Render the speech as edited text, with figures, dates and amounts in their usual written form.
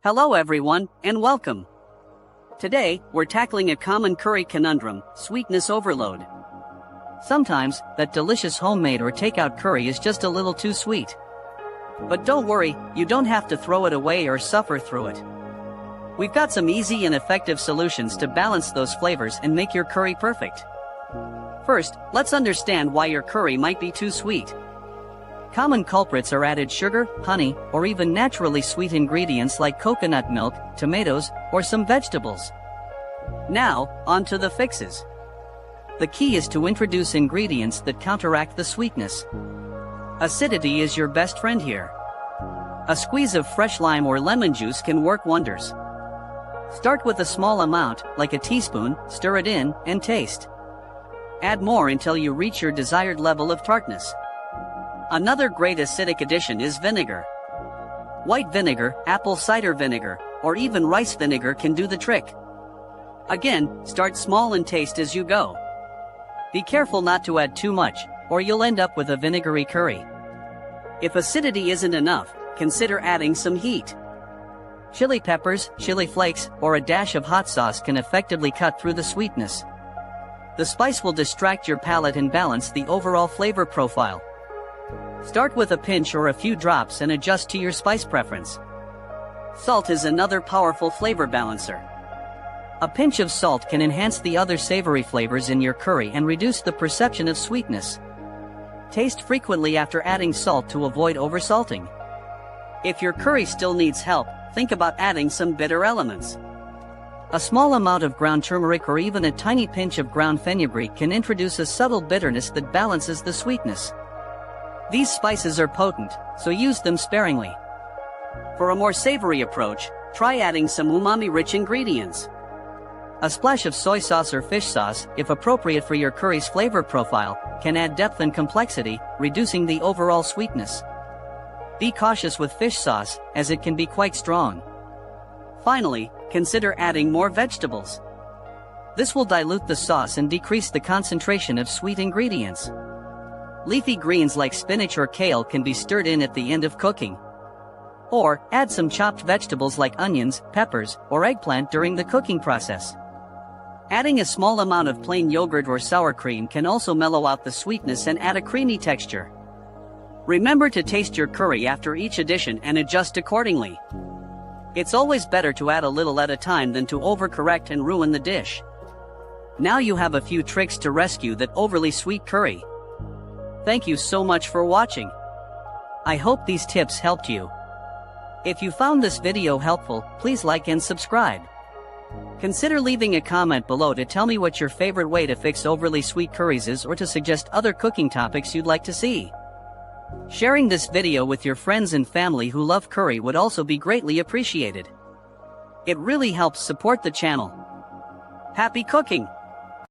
Hello everyone, and welcome. Today, we're tackling a common curry conundrum, sweetness overload. Sometimes, that delicious homemade or takeout curry is just a little too sweet. But don't worry, you don't have to throw it away or suffer through it. We've got some easy and effective solutions to balance those flavors and make your curry perfect. First, let's understand why your curry might be too sweet. Common culprits are added sugar, honey, or even naturally sweet ingredients like coconut milk, tomatoes, or some vegetables. Now, on to the fixes. The key is to introduce ingredients that counteract the sweetness. Acidity is your best friend here. A squeeze of fresh lime or lemon juice can work wonders. Start with a small amount, like a teaspoon, stir it in, and taste. Add more until you reach your desired level of tartness. Another great acidic addition is vinegar. White vinegar, apple cider vinegar, or even rice vinegar can do the trick. Again, start small and taste as you go. Be careful not to add too much, or you'll end up with a vinegary curry. If acidity isn't enough, consider adding some heat. Chili peppers, chili flakes, or a dash of hot sauce can effectively cut through the sweetness. The spice will distract your palate and balance the overall flavor profile. Start with a pinch or a few drops and adjust to your spice preference. Salt is another powerful flavor balancer. A pinch of salt can enhance the other savory flavors in your curry and reduce the perception of sweetness. Taste frequently after adding salt to avoid oversalting. If your curry still needs help, think about adding some bitter elements. A small amount of ground turmeric or even a tiny pinch of ground fenugreek can introduce a subtle bitterness that balances the sweetness. These spices are potent, so use them sparingly. For a more savory approach, try adding some umami-rich ingredients. A splash of soy sauce or fish sauce, if appropriate for your curry's flavor profile, can add depth and complexity, reducing the overall sweetness. Be cautious with fish sauce, as it can be quite strong. Finally, consider adding more vegetables. This will dilute the sauce and decrease the concentration of sweet ingredients. Leafy greens like spinach or kale can be stirred in at the end of cooking. Or, add some chopped vegetables like onions, peppers, or eggplant during the cooking process. Adding a small amount of plain yogurt or sour cream can also mellow out the sweetness and add a creamy texture. Remember to taste your curry after each addition and adjust accordingly. It's always better to add a little at a time than to overcorrect and ruin the dish. Now you have a few tricks to rescue that overly sweet curry. Thank you so much for watching. I hope these tips helped you. If you found this video helpful, please like and subscribe. Consider leaving a comment below to tell me what your favorite way to fix overly sweet curries is or to suggest other cooking topics you'd like to see. Sharing this video with your friends and family who love curry would also be greatly appreciated. It really helps support the channel. Happy cooking!